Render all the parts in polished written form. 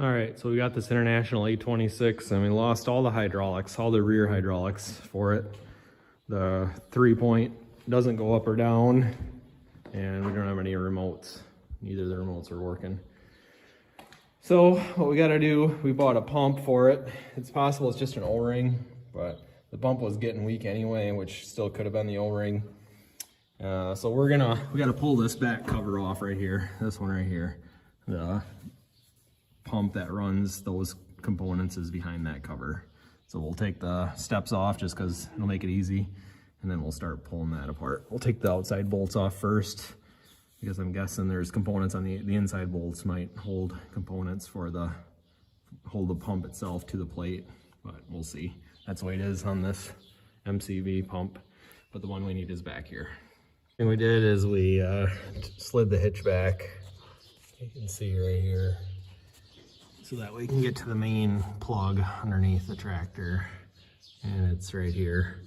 All right, so we got this International 826 and we lost all the hydraulics, all the rear hydraulics for it. The 3-point doesn't go up or down, and we don't have any remotes. Neither of the remotes are working. So what we gotta do, we bought a pump for it. It's possible it's just an O-ring, but the pump was getting weak anyway, which still could have been the O-ring. So we gotta pull this back cover off right here, this one right here. The pump that runs those components is behind that cover. So we'll take the steps off just because it'll make it easy, and then we'll start pulling that apart. We'll take the outside bolts off first, because I'm guessing there's components on the inside bolts might hold components for hold the pump itself to the plate, but we'll see. That's the way it is on this MCV pump, but the one we need is back here. And we did is we slid the hitch back. You can see right here, so that we can get to the main plug underneath the tractor, and it's right here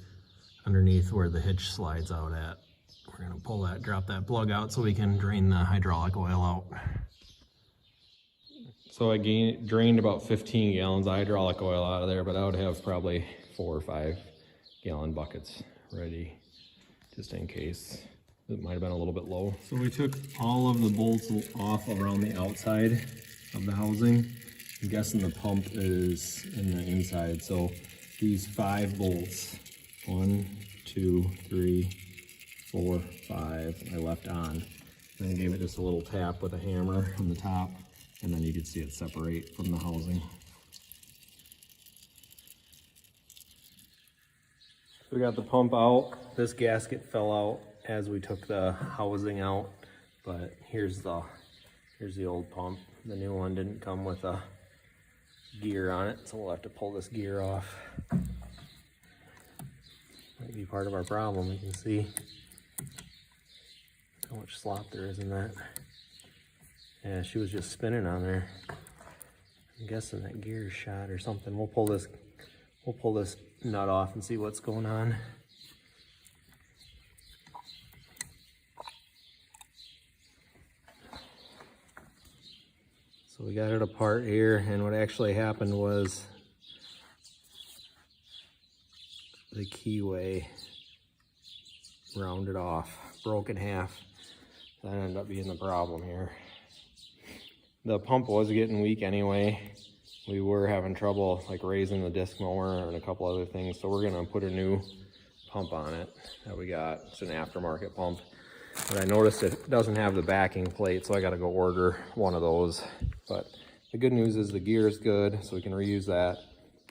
underneath where the hitch slides out at. We're gonna pull that, drop that plug out so we can drain the hydraulic oil out. So I drained about 15 gallons of hydraulic oil out of there, but I would have probably 4 or 5 gallon buckets ready just in case. It might have been a little bit low. So we took all of the bolts off around the outside of the housing. I'm guessing the pump is in the inside. So these 5 bolts, 1, 2, 3, 4, 5, I left on. Then I gave it just a little tap with a hammer on the top, and then you could see it separate from the housing. So we got the pump out. This gasket fell out as we took the housing out, but here's the old pump. The new one didn't come with a gear on it, so we'll have to pull this gear off. Might be part of our problem. You can see how much slop there is in that. Yeah, she was just spinning on there. I'm guessing that gear is shot or something. We'll pull this nut off and see what's going on. So we got it apart here, and what actually happened was the keyway rounded off, broke in half. That ended up being the problem here. The pump was getting weak anyway. We were having trouble like raising the disc mower and a couple other things, so we're gonna put a new pump on it that we got. It's an aftermarket pump, but I noticed it doesn't have the backing plate, so I gotta go order one of those. But the good news is the gear is good, so we can reuse that.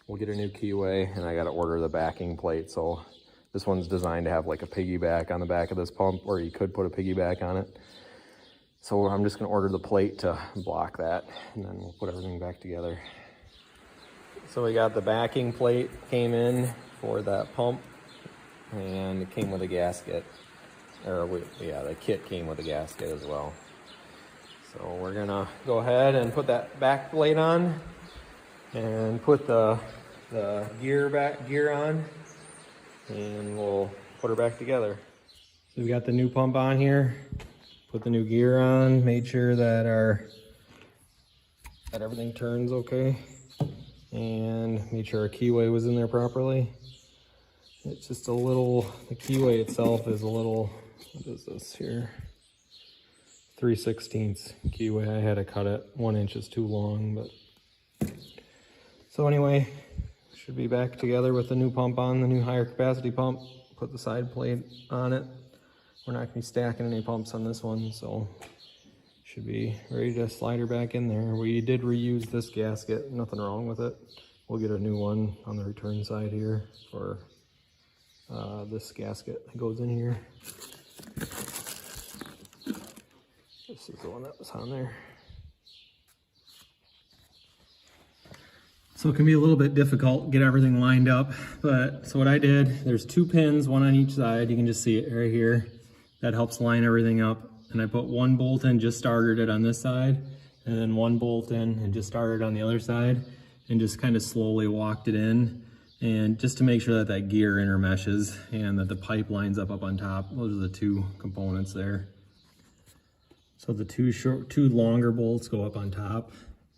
We'll get a new keyway, and I gotta order the backing plate. So this one's designed to have like a piggyback on the back of this pump, or you could put a piggyback on it. So I'm just gonna order the plate to block that, and then we'll put everything back together. So we got the backing plate came in for that pump, and it came with a gasket. Yeah, the kit came with a gasket as well. So we're gonna go ahead and put that back plate on and put the gear on, and we'll put her back together. So we got the new pump on here, put the new gear on, made sure that everything turns okay, and made sure our keyway was in there properly. It's just a little, the keyway itself is a little, what is this here? 3/16 keyway. I had to cut it. 1 inch is too long, but so anyway, should be back together with the new pump on, the new higher capacity pump. Put the side plate on it. We're not gonna be stacking any pumps on this one, so should be ready to slide her back in there. We did reuse this gasket, nothing wrong with it. We'll get a new one on the return side here for this gasket that goes in here. This is the one that was on there. So it can be a little bit difficult to get everything lined up, but so what I did, there's 2 pins, one on each side. You can just see it right here. That helps line everything up. And I put 1 bolt in, just started it on this side, and then 1 bolt in and just started on the other side, and just kind of slowly walked it in, and just to make sure that that gear intermeshes and that the pipe lines up on top. Those are the 2 components there. So the two longer bolts go up on top,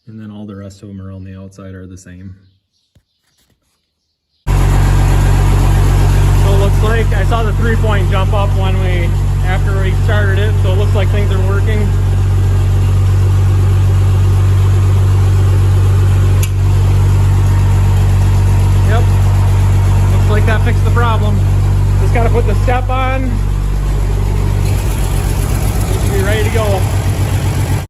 And then all the rest of them around the outside are the same. So it looks like I saw the 3-point jump up after we started it, so it looks like things are working. Yep, looks like that fixed the problem. Just gotta put the step on. We should be ready to go.